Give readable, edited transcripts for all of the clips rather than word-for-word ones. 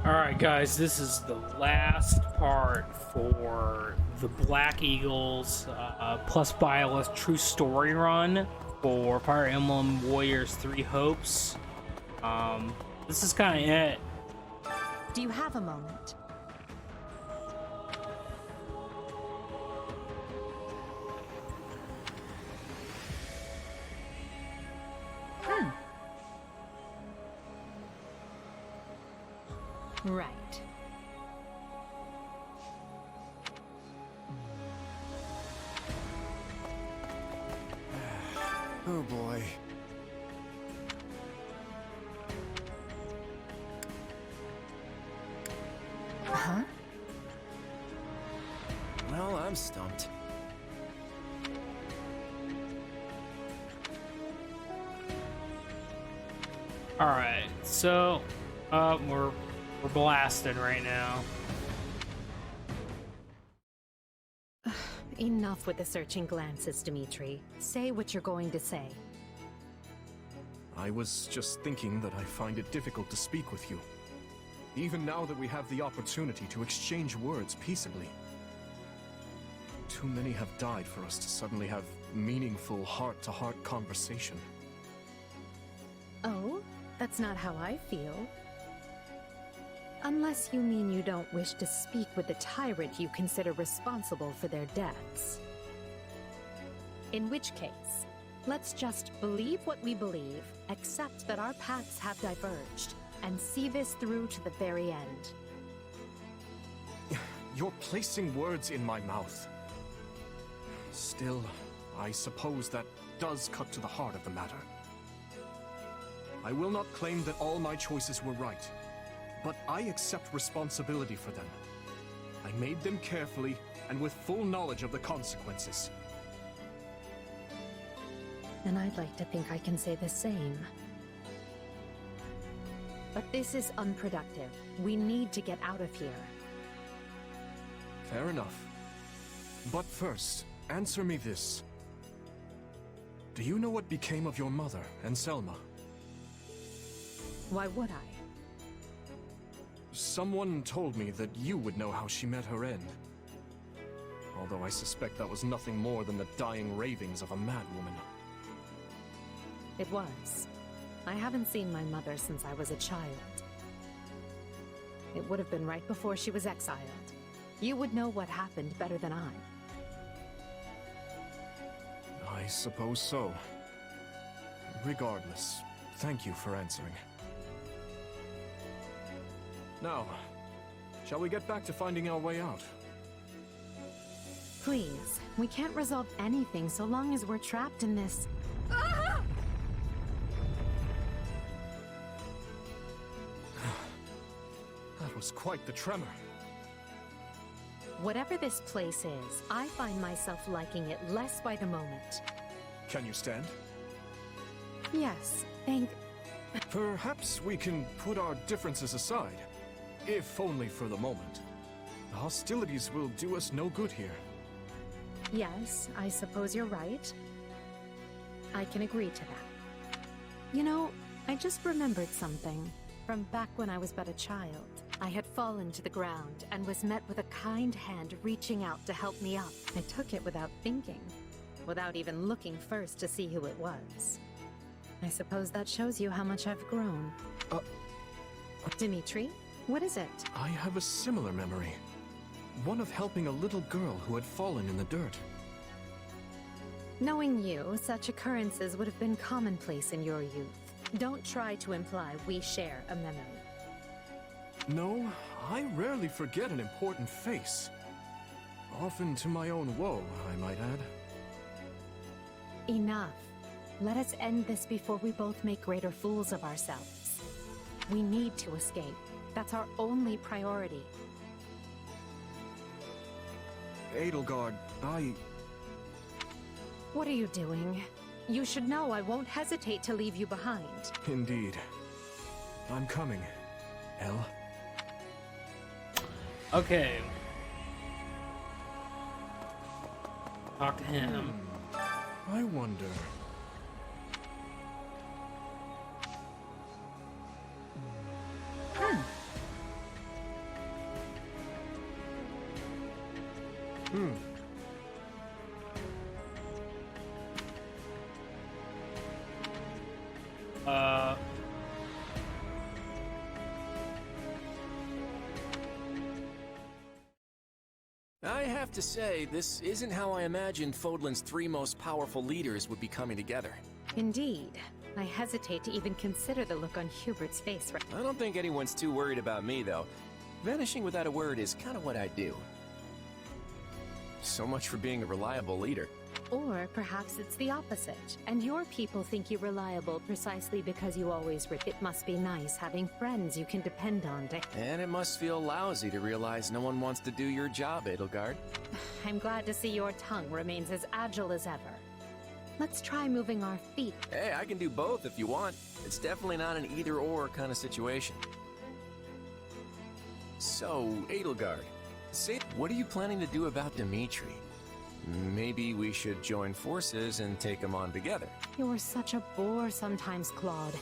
Alright guys, this is the last part for the Black Eagles plus Byleth true story run for Fire Emblem Warriors 3 Hopes. This is kind of it. Do you have a moment? Right. Oh boy. Huh? Well, I'm stumped. Alright, so we're blasted right now. Enough with the searching glances, Dimitri. Say what you're going to say. I was just thinking that I find it difficult to speak with you. Even now that we have the opportunity to exchange words peaceably. Too many have died for us to suddenly have meaningful heart-to-heart conversation. Oh? That's not how I feel. Unless you mean you don't wish to speak with the tyrant you consider responsible for their deaths. In which case, let's just believe what we believe, accept that our paths have diverged, and see this through to the very end. You're placing words in my mouth. Still, I suppose that does cut to the heart of the matter. I will not claim that all my choices were right, but I accept responsibility for them. I made them carefully and with full knowledge of the consequences. And I'd like to think I can say the same. But this is unproductive. We need to get out of here. Fair enough. But first, answer me this. Do you know what became of your mother and Selma? Why would I? Someone told me that you would know how she met her end. Although I suspect that was nothing more than the dying ravings of a madwoman. It was. I haven't seen my mother since I was a child. It would have been right before she was exiled. You would know what happened better than I. I suppose so. Regardless, thank you for answering. Now, shall we get back to finding our way out? Please, we can't resolve anything so long as we're trapped in this... That was quite the tremor. Whatever this place is, I find myself liking it less by the moment. Can you stand? Yes, thank... Perhaps we can put our differences aside, if only for the moment. The hostilities will do us no good here. Yes, I suppose you're right. I can agree to that. You know, I just remembered something. From back when I was but a child, I had fallen to the ground and was met with a kind hand reaching out to help me up. I took it without thinking, without even looking first to see who it was. I suppose that shows you how much I've grown. Dimitri, what is it? I have a similar memory. One of helping a little girl who had fallen in the dirt. Knowing you, such occurrences would have been commonplace in your youth. Don't try to imply we share a memory. No, I rarely forget an important face. Often to my own woe, I might add. Enough. Let us end this before we both make greater fools of ourselves. We need to escape. That's our only priority. Edelgard, What are you doing? You should know I won't hesitate to leave you behind. Indeed. I'm coming, Elle. Okay. Talk to him. I wonder... Uh... I have to say, this isn't how I imagined Fodlan's 3 most powerful leaders would be coming together. Indeed. I hesitate to even consider the look on Hubert's face right I don't think anyone's too worried about me, though. Vanishing without a word is kind of what I do. So much for being a reliable leader. Or perhaps it's the opposite, and your people think you reliable precisely because you always It must be nice having friends you can depend on to... And it must feel lousy to realize no one wants to do your job, Edelgard. I'm glad to see your tongue remains as agile as ever. Let's try moving our feet. Hey, I can do both if you want. It's definitely not an either-or kind of situation. So, Edelgard, what are you planning to do about Dimitri? Maybe we should join forces and take him on together. You're such a bore sometimes, Claude.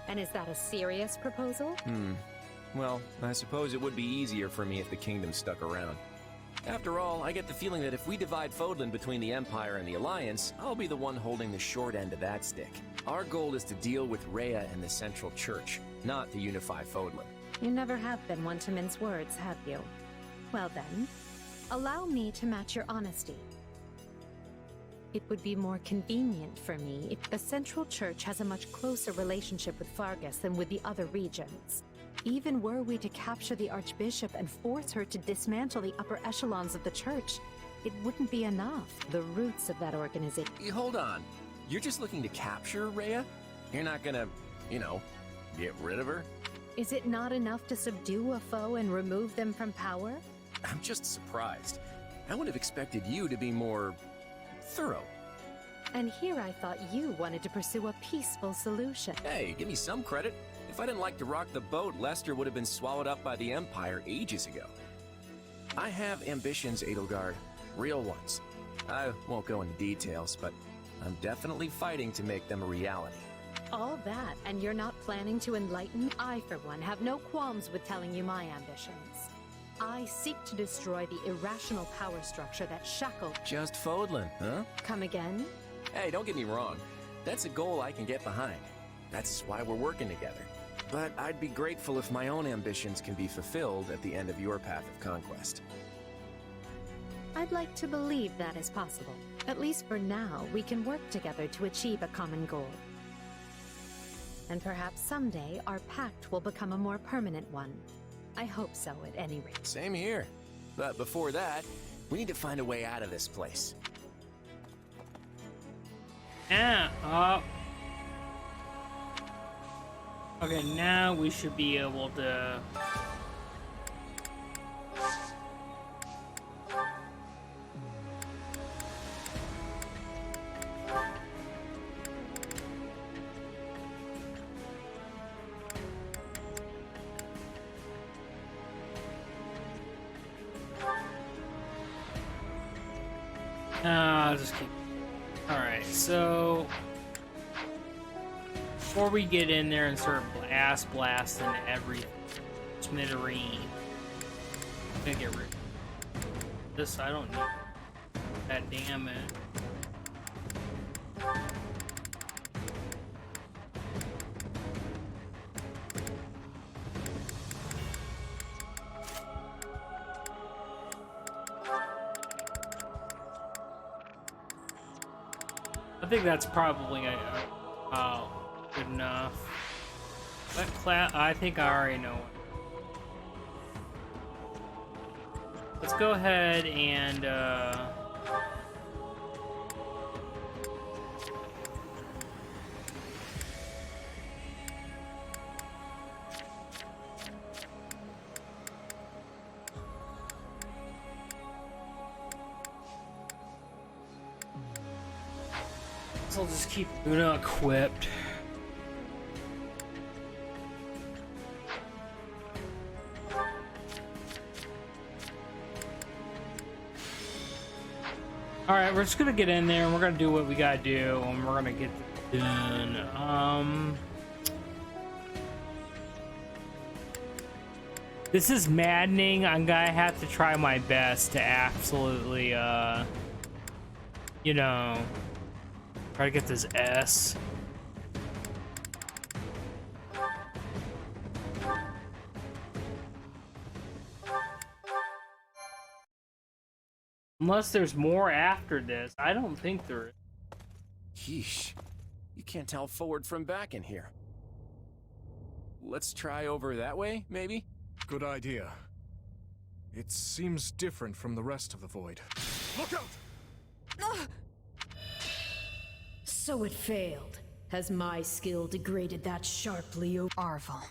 And is that a serious proposal? Well, I suppose it would be easier for me if the kingdom stuck around. After all, I get the feeling that if we divide Fodlan between the Empire and the Alliance, I'll be the one holding the short end of that stick. Our goal is to deal with Rhea and the Central Church, not to unify Fodlan. You never have been one to mince words, have you? Well then, allow me to match your honesty. It would be more convenient for me if the Central Church has a much closer relationship with Fargus than with the other regions. Even were we to capture the Archbishop and force her to dismantle the upper echelons of the Church, it wouldn't be enough. The roots of that organization... Hold on. You're just looking to capture Rhea? You're not gonna, get rid of her? Is it not enough to subdue a foe and remove them from power? I'm just surprised. I would have expected you to be more... thorough. And here I thought you wanted to pursue a peaceful solution. Hey, give me some credit. If I didn't like to rock the boat, Lester would have been swallowed up by the Empire ages ago. I have ambitions, Edelgard. Real ones. I won't go into details, but I'm definitely fighting to make them a reality. All that, and you're not planning to enlighten? I, for one, have no qualms with telling you my ambitions. I seek to destroy the irrational power structure that shackled... Just Fodlan, huh? Come again? Hey, don't get me wrong. That's a goal I can get behind. That's why we're working together. But I'd be grateful if my own ambitions can be fulfilled at the end of your path of conquest. I'd like to believe that is possible. At least for now, we can work together to achieve a common goal. And perhaps someday our pact will become a more permanent one. I hope so, at any rate. Same here. But before that, we need to find a way out of this place. Okay, now we should be able to... I'll just keep... Alright, so... Before we get in there and start blasting every smithereen, I'm gonna get rid of this. I don't need that damage. I think that's probably good enough. But I think I already know it. Let's go ahead and I'll just keep Luna equipped. Alright, we're just gonna get in there and we're gonna do what we gotta do and we're gonna get this done. This is maddening. I'm gonna have to try my best to absolutely, you know, try to get this S. Unless there's more after this. I don't think there is. Yeesh. You can't tell forward from back in here. Let's try over that way, maybe? Good idea. It seems different from the rest of the void. Look out! So it failed. Has my skill degraded that sharply, O Arvel?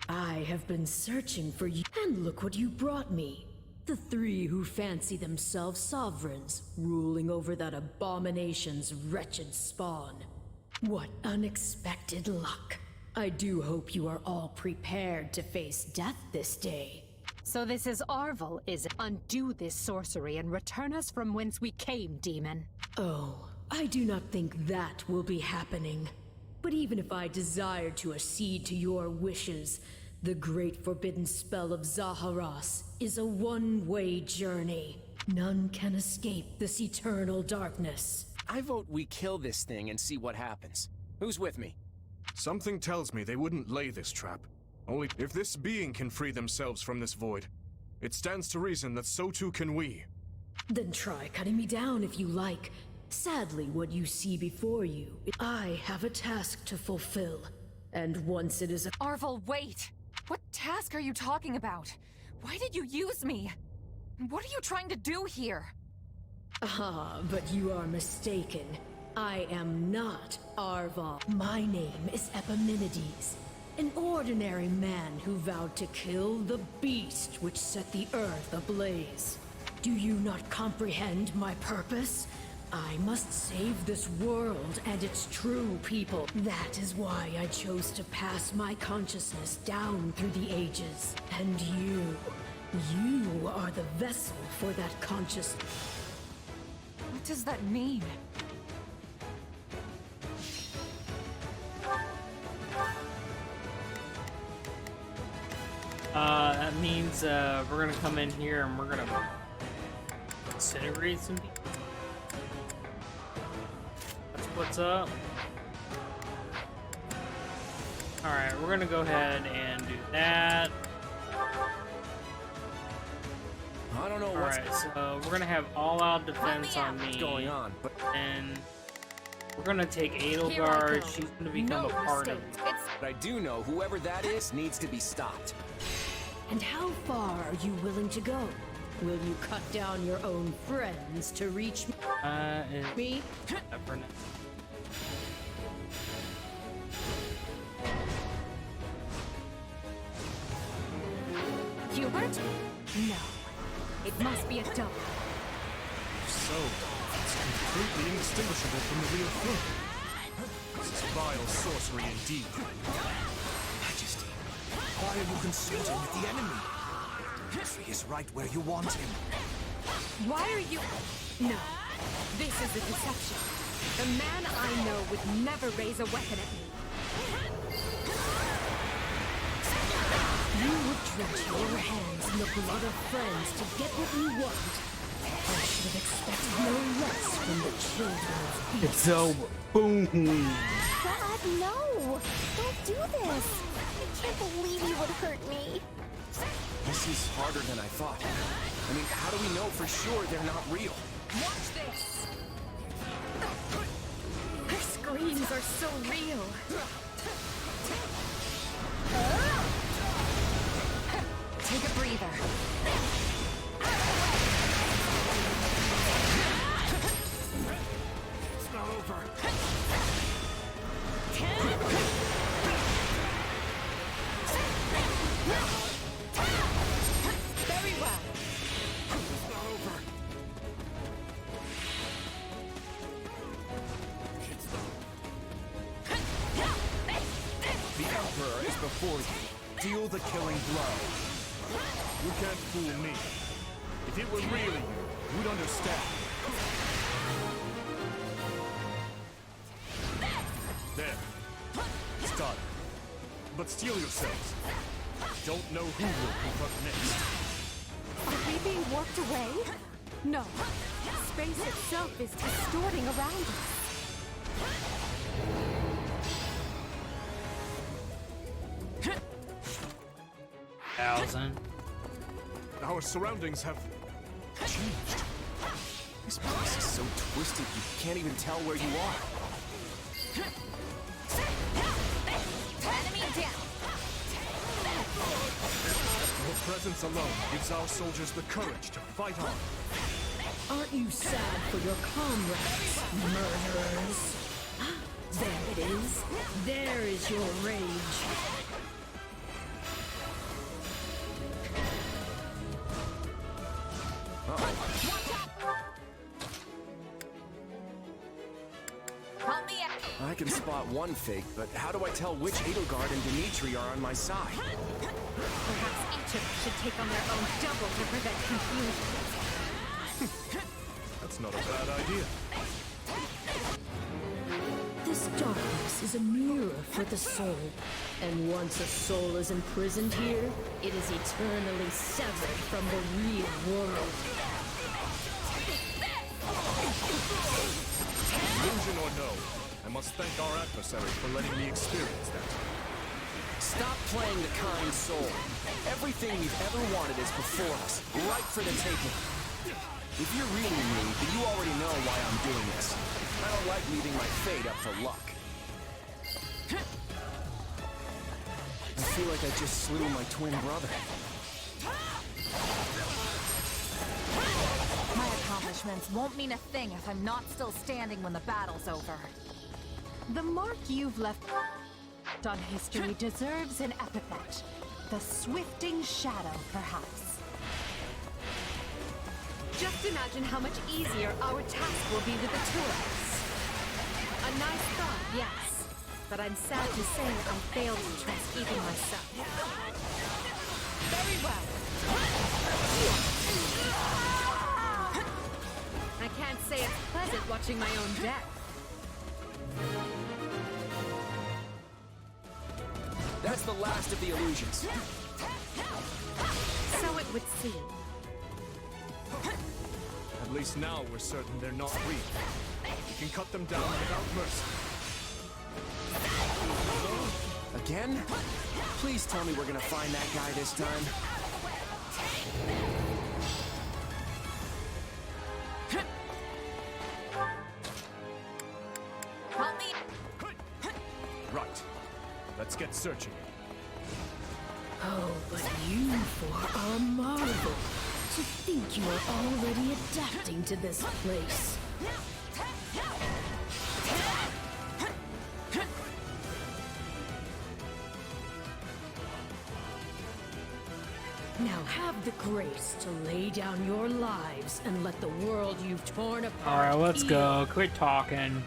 I have been searching for you, and look what you brought me. The three who fancy themselves sovereigns, ruling over that abomination's wretched spawn. What unexpected luck. I do hope you are all prepared to face death this day. So this is Arvel, is it? Undo this sorcery and return us from whence we came, demon. Oh, I do not think that will be happening. But even if I desire to accede to your wishes, the great forbidden spell of Zaharas is a one-way journey. None can escape this eternal darkness. I vote we kill this thing and see what happens. Who's with me? Something tells me they wouldn't lay this trap. Only if this being can free themselves from this void, it stands to reason that so too can we. Then try cutting me down if you like. Sadly, what you see before you, I have a task to fulfill. And once it is Arvel, wait! What task are you talking about? Why did you use me? What are you trying to do here? Ah, but you are mistaken. I am not Arval. My name is Epimenides, an ordinary man who vowed to kill the beast which set the earth ablaze. Do you not comprehend my purpose? I must save this world and its true people. That is why I chose to pass my consciousness down through the ages. And you are the vessel for that consciousness. What does that mean? That means we're gonna come in here and we're gonna incinerate some people. That's what's up. Alright, we're gonna go ahead and do that. I don't know what's Alright, so we're gonna have all-out defense on me. going on, but And we're gonna take Here I Edelgard. go. She's gonna become No a part of mistakes. me. I do know whoever that is needs to be stopped. And how far are you willing to go? Will you cut down your own friends to reach me? For now. Hubert? No. It must be a double. So, it's completely indistinguishable from the real thing. This is vile sorcery indeed. Majesty, why are you consorting with the enemy? He is right where you want him. Why are you... No. This is a deception. The man I know would never raise a weapon at me. You would drench your hands in the blood of friends to get what you want. I should have expected no less from the children of beasts. It's over. Boom. God, no! Don't do this! I can't believe you would hurt me. This is harder than I thought. I mean, how do we know for sure they're not real? Watch this! Her screams are so real. Take a breather. It's not over. Very well. It's not over. It's not. The Emperor is before you. Deal the killing blow. You can't fool me. If it were really you, you'd understand. There. It's done. But steel yourselves. don't know who will confront next. Are we being warped away? No. Space itself is distorting around us. Thousand. Our surroundings have changed. This place is so twisted you can't even tell where you are. Enemy down. Your presence alone gives our soldiers the courage to fight on. Aren't you sad for your comrades, murderers? There it is. There is your rage. Help me out. I can spot one fake, but how do I tell which Edelgard and Dimitri are on my side? Perhaps each of us should take on their own double to prevent confusion. That's not a bad idea. This darkness is a mirror for the soul. And once a soul is imprisoned here, it is eternally severed from the real world. Illusion or no, I must thank our adversary for letting me experience that. Stop playing the kind soul. Everything we've ever wanted is before us, right for the taking. If you're reading me, then you already know why I'm doing this. I don't like leaving my fate up to luck. I feel like I just slew my twin brother. My accomplishments won't mean a thing if I'm not still standing when the battle's over. The mark you've left on history deserves an epithet. The Swifting Shadow, perhaps. Just imagine how much easier our task will be with the two of us. A nice thought, yes. But I'm sad to say I failed to trust even myself. Very well. I can't say it's pleasant watching my own death. That's the last of the illusions. So it would seem. At least now we're certain they're not real. We can cut them down without mercy. Again? Please tell me we're gonna find that guy this time. Help me. Right. Let's get searching. Oh, but you four are a marvel. To think you are already adapting to this place. Now have the grace to lay down your lives and let the world you've torn apart. Alright, let's heal. go. Quit talking.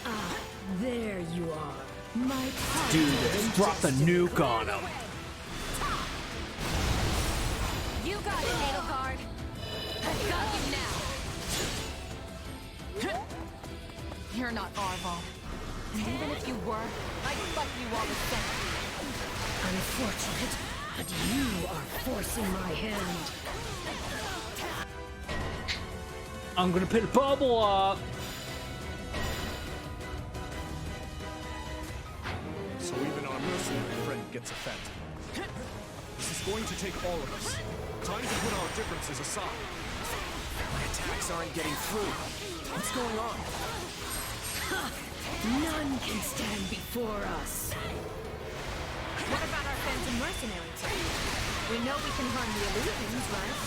Ah, there you are. My Do this. Drop the nuke on him. You got it, Edelgard. I've got you now. You're not Arval. And even if you were, I'd fuck you all the same. Unfortunate, but you are forcing my hand. I'm gonna put a bubble up. So even our mercenary friend gets affected. This is going to take all of us. Time to put our differences aside. My attacks aren't getting through. What's going on? None can stand before us. What about our phantom mercenaries? We know we can harm the illusions, right?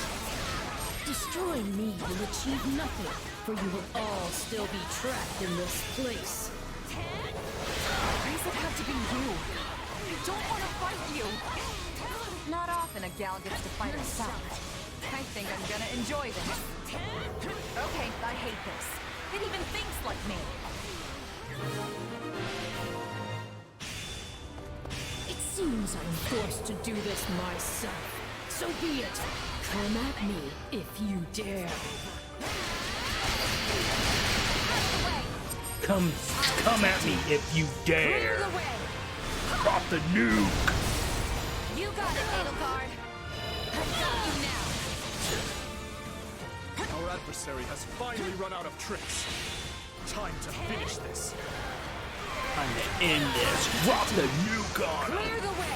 Destroying me will achieve nothing, for you will all still be trapped in this place. Why does it have to be you? I don't want to fight you. Not often a gal gets to fight herself. I think I'm gonna enjoy this. Okay, I hate this. It even thinks like me. It seems I'm forced to do this myself. So be it. Come at me if you dare. Come at me if you Clear dare. the way! Drop the nuke. You got it, Edelgard! I got you now! Our adversary has finally run out of tricks. Time to finish this. Time to end this. Drop the nuke on him. Clear the way!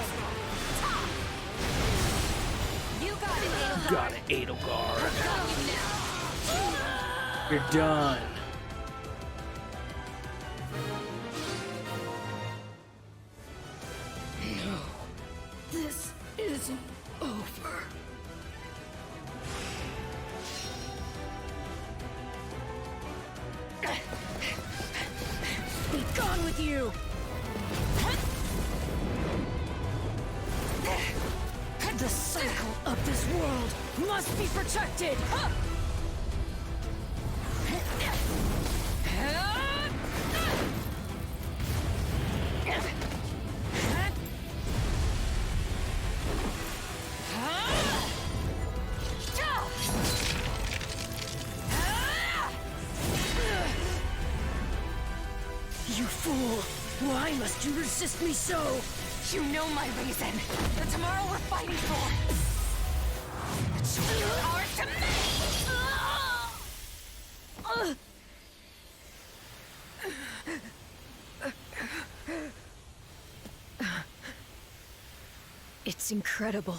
You got it, Edelgard! Got it, Edelgard. I got you now! You're done. This isn't over. Be gone with you! The cycle of this world must be protected! You fool! Why must you resist me so? You know my reason. The tomorrow we're fighting for. The choice is ours to make! It's incredible.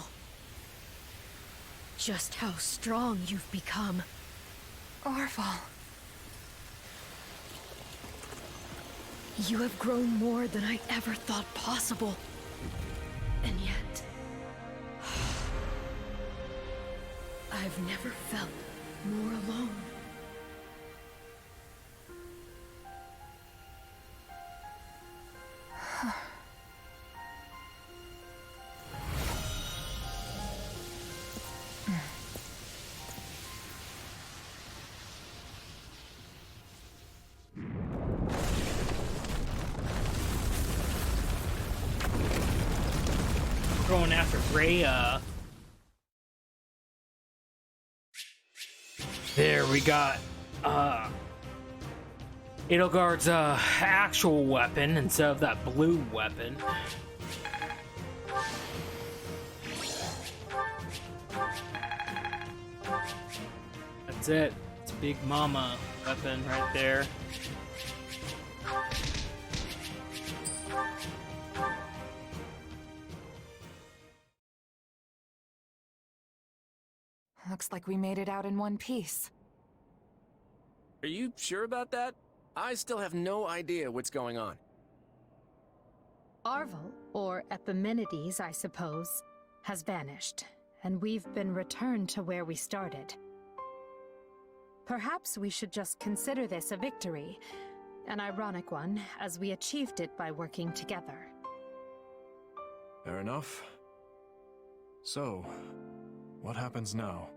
Just how strong you've become. Orval. You have grown more than I ever thought possible. And yet... I've never felt more alone. Going after Rhea. There we got Edelgard's actual weapon instead of that blue weapon. That's it. It's Big Mama weapon right there. Looks like we made it out in one piece. Are you sure about that? I still have no idea what's going on. Arvel, or Epimenides, I suppose, has vanished, and we've been returned to where we started. Perhaps we should just consider this a victory, an ironic one, as we achieved it by working together. Fair enough. So, what happens now?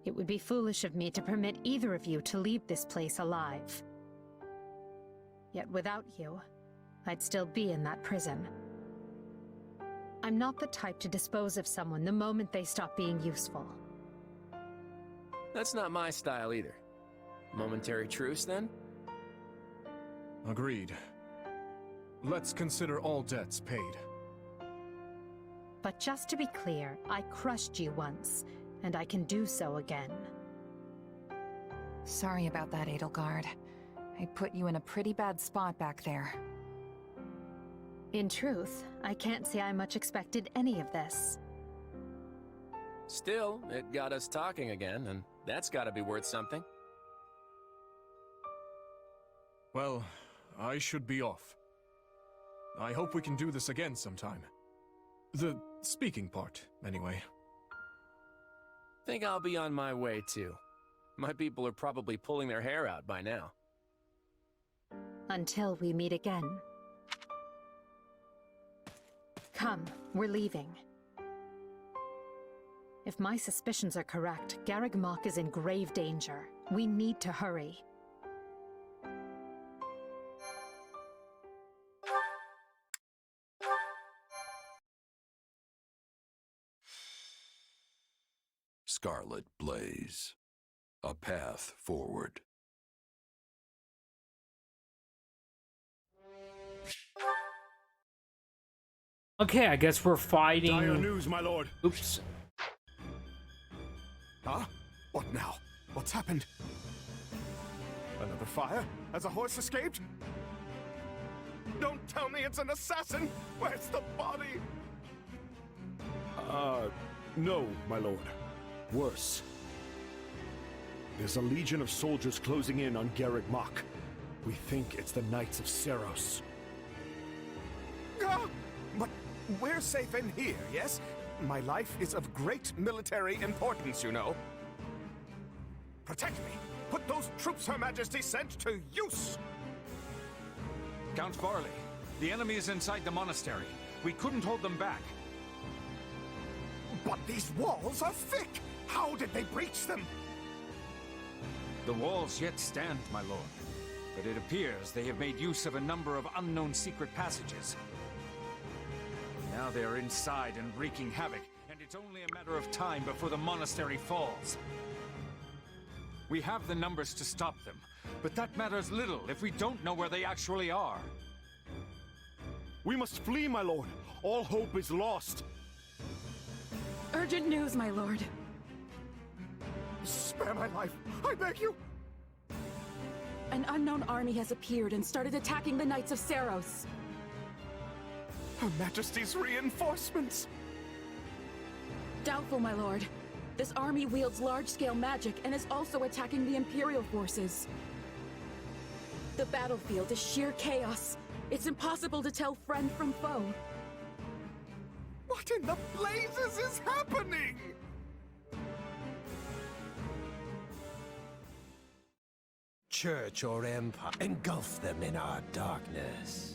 It would be foolish of me to permit either of you to leave this place alive. Yet without you, I'd still be in that prison. I'm not the type to dispose of someone the moment they stop being useful. That's not my style either. Momentary truce, then? Agreed. Let's consider all debts paid. But just to be clear, I crushed you once, and I can do so again. Sorry about that, Edelgard. I put you in a pretty bad spot back there. In truth, I can't say I much expected any of this. Still, it got us talking again, and that's gotta be worth something. Well, I should be off. I hope we can do this again sometime. The speaking part, anyway. Think I'll be on my way, too. My people are probably pulling their hair out by now. Until we meet again. Come, we're leaving. If my suspicions are correct, Garreg Mach is in grave danger. We need to hurry. Scarlet Blaze. A path forward. Okay, I guess we're fighting. Dire news, my lord. Oops. Huh? What now? What's happened? Another fire? Has a horse escaped? Don't tell me it's an assassin! Where's the body? No, my lord. Worse. There's a legion of soldiers closing in on Garreg Mach. We think it's the Knights of Seros. Ah! But we're safe in here, yes? My life is of great military importance, you know. Protect me! Put those troops Her Majesty sent to use! Count Barley, the enemy is inside the monastery. We couldn't hold them back. But these walls are thick! How did they breach them? The walls yet stand, my lord. But it appears they have made use of a number of unknown secret passages. Now they are inside and wreaking havoc, and it's only a matter of time before the monastery falls. We have the numbers to stop them, but that matters little if we don't know where they actually are. We must flee, my lord. All hope is lost. Urgent news, my lord. Spare my life, I beg you! An unknown army has appeared and started attacking the Knights of Seros. Her Majesty's reinforcements! Doubtful, my lord. This army wields large-scale magic and is also attacking the Imperial forces. The battlefield is sheer chaos. It's impossible to tell friend from foe. What in the blazes is happening? Church or empire, engulf them in our darkness.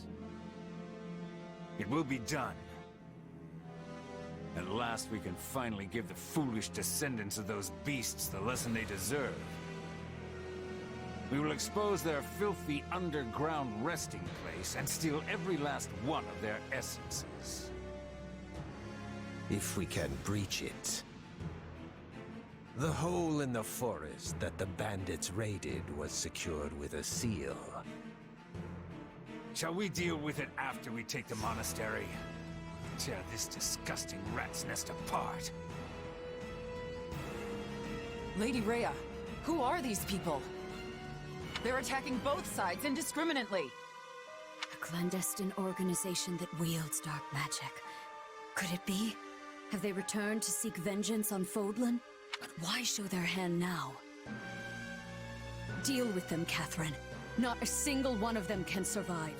It will be done. At last we can finally give the foolish descendants of those beasts the lesson they deserve. We will expose their filthy underground resting place and steal every last one of their essences. If we can breach it. The hole in the forest that the bandits raided was secured with a seal. Shall we deal with it after we take the monastery? Tear this disgusting rat's nest apart. Lady Rhea, who are these people? They're attacking both sides indiscriminately. A clandestine organization that wields dark magic. Could it be? Have they returned to seek vengeance on Fodlan? But why show their hand now? Deal with them, Catherine. Not a single one of them can survive.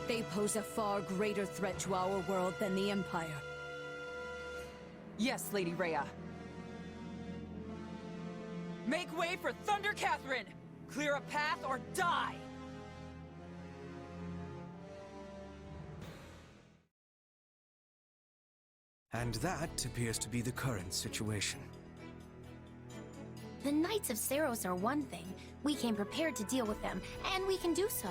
They pose a far greater threat to our world than the Empire. Yes, Lady Rhea. Make way for Thunder Catherine! Clear a path or die! And that appears to be the current situation. The Knights of Seros are one thing. We came prepared to deal with them, and we can do so.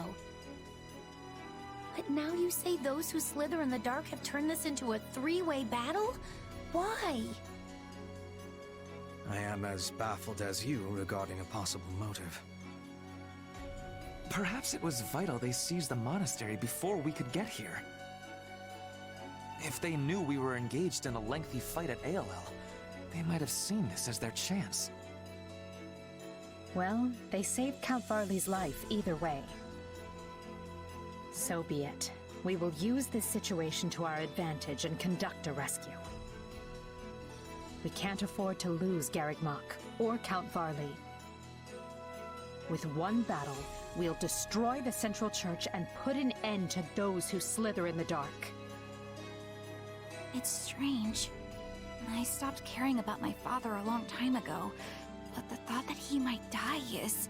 But now you say those who slither in the dark have turned this into a three-way battle? Why? I am as baffled as you regarding a possible motive. Perhaps it was vital they seized the monastery before we could get here. If they knew we were engaged in a lengthy fight at ALL, they might have seen this as their chance. Well, they saved Count Varley's life either way. So be it. We will use this situation to our advantage and conduct a rescue. We can't afford to lose Garreg Mach or Count Varley. With one battle, we'll destroy the Central Church and put an end to those who slither in the dark. It's strange. I stopped caring about my father a long time ago, but the thought that he might die is...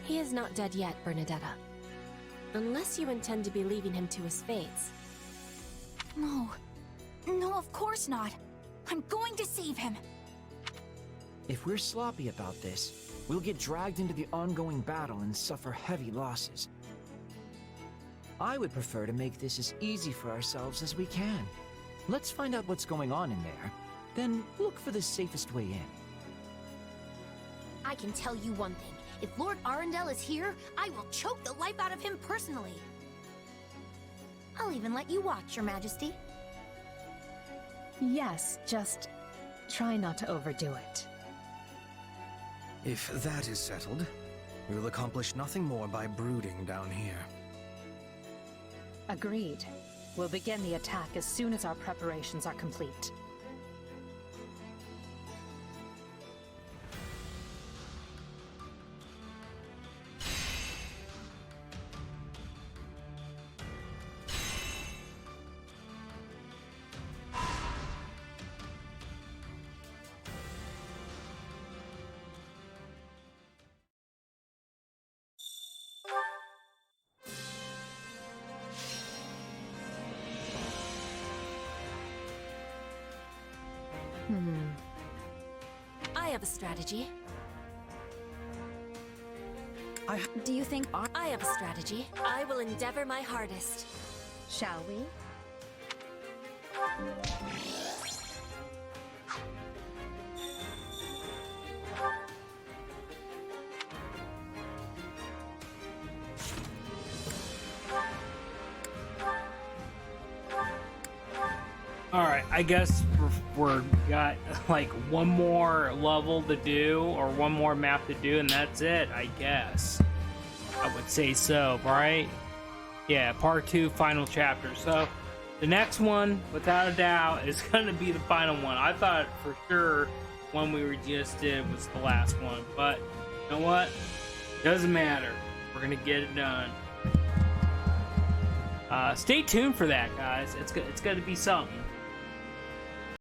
He is not dead yet, Bernadetta. Unless you intend to be leaving him to his fates. No. No, of course not. I'm going to save him. If we're sloppy about this, we'll get dragged into the ongoing battle and suffer heavy losses. I would prefer to make this as easy for ourselves as we can. Let's find out what's going on in there, then look for the safest way in. I can tell you one thing. If Lord Arundel is here, I will choke the life out of him personally. I'll even let you watch, Your Majesty. Yes, just try not to overdo it. If that is settled, we will accomplish nothing more by brooding down here. Agreed. We'll begin the attack as soon as our preparations are complete. I have a strategy. Do you think I have a strategy? I will endeavor my hardest. Shall we? Alright, I guess we're got like one more level to do, or one more map to do, and that's it, I guess. I would say so, right? Yeah, part 2, final chapter. So, the next one, without a doubt, is going to be the final one. I thought for sure one we just did was the last one, but you know what? Doesn't matter. We're going to get it done. Stay tuned for that, guys. It's going to be something.